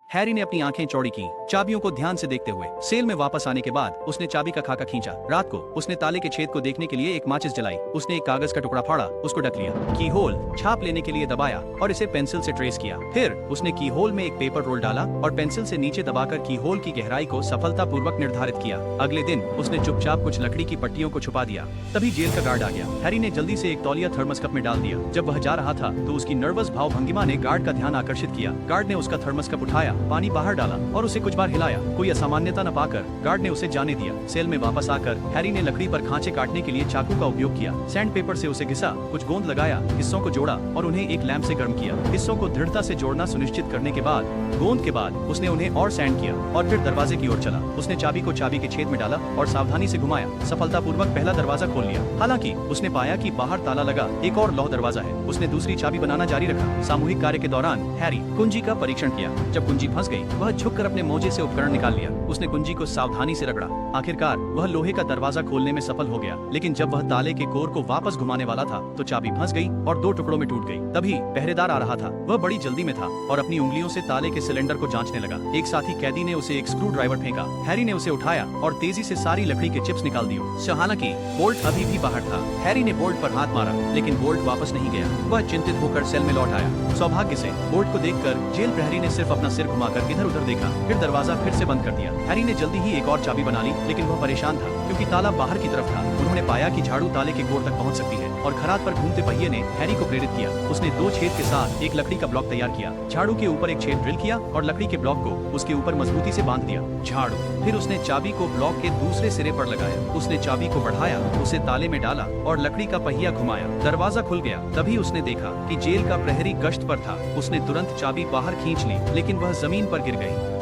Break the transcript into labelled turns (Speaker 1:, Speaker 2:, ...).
Speaker 1: Harry ने अपनी आंखें चौड़ी की, चाबियों को ध्यान से देखते हुए। सेल में वापस आने के बाद उसने चाबी का खाका खींचा। रात को उसने ताले के छेद को देखने के लिए एक माचिस जलाई। उसने एक कागज का टुकड़ा फाड़ा, उसको ढक लिया, की होल छाप लेने के लिए दबाया और इसे पेंसिल से ट्रेस किया। फिर उसने की होल में एक पेपर रोल डाला और पेंसिल से नीचे दबाकर की होल की गहराई को सफलतापूर्वक निर्धारित किया। अगले दिन उसने चुपचाप कुछ लकड़ी की पट्टियों को छुपा दिया। तभी जेल का गार्ड आ गया। हैरी ने जल्दी से एक तौलिया थर्मस कप में डाल दिया। जब वह जा रहा था तो उसकी नर्वस भाव भंगिमा ने गार्ड का ध्यान आकर्षित किया। गार्ड ने उसका थर्मस कप उठाया, पानी बाहर डाला और उसे कुछ बार हिलाया। कोई असामान्यता न पाकर गार्ड ने उसे जाने दिया। सेल में वापस आकर हैरी ने लकड़ी पर खांचे काटने के लिए चाकू का उपयोग किया। सैंड पेपर से उसे घिसा, कुछ गोंद लगाया, हिस्सों को जोड़ा और उन्हें एक लैंप से गर्म किया। हिस्सों को दृढ़ता से जोड़ना सुनिश्चित करने के बाद गोंद के बाद उसने उन्हें और सैंड किया और फिर दरवाजे की ओर चला। उसने चाबी को चाबी के छेद में डाला और सावधानी से घुमाया। सफलतापूर्वक पहला दरवाजा खोल लिया। हालांकि उसने पाया कि बाहर ताला लगा एक और लौह दरवाजा है। उसने दूसरी चाबी बनाना जारी रखा। सामूहिक कार्य के दौरान हैरी कुंजी का परीक्षण किया। जब कुंजी फंस गई, वह झुककर अपने मोजे से उपकरण निकाल लिया। उसने कुंजी को सावधानी से रगड़ा। आखिरकार वह लोहे का दरवाजा खोलने में सफल हो गया। लेकिन जब वह ताले के कोर को वापस घुमाने वाला था तो चाबी फंस गई और दो टुकड़ों में टूट गई। तभी पहरेदार आ रहा था। वह बड़ी जल्दी में था और अपनी उंगलियों से ताले के सिलेंडर को जांचने लगा। एक साथी कैदी ने उसे एक स्क्रू ड्राइवर फेंका। हैरी ने उसे उठाया और तेजी से सारी लकड़ी के चिप्स निकाल दिए। हालांकि बोल्ट अभी भी बाहर था। हैरी ने बोल्ट पर हाथ मारा लेकिन बोल्ट वापस नहीं गया। वह चिंतित होकर सेल में लौट आया। सौभाग्य से बोल्ट को देखकर जेल प्रहरी ने सिर्फ अपना सिर घुमाकर इधर उधर देखा, फिर दरवाजा फिर से बंद कर दिया। हैरी ने जल्दी ही एक और चाबी बना ली लेकिन वह परेशान था क्योंकि ताला बाहर की तरफ था। उन्होंने पाया कि झाड़ू ताले के कोर तक पहुंच सकती है और खराद पर घूमते पहिए ने हैरी को प्रेरित किया। उसने दो छेद के साथ एक लकड़ी का ब्लॉक तैयार किया। झाड़ू के ऊपर एक छेद ड्रिल किया और लकड़ी के ब्लॉक को उसके ऊपर मजबूती से बांध दिया। झाड़ू। फिर उसने चाबी को ब्लॉक के दूसरे सिरे पर लगाया। उसने चाबी को बढ़ाया, उसे ताले में डाला और लकड़ी का पहिया घुमाया। दरवाजा खुल गया। तभी उसने देखा कि जेल का प्रहरी गश्त पर था। उसने तुरंत चाबी बाहर खींच ली लेकिन वह जमीन पर गिर गई।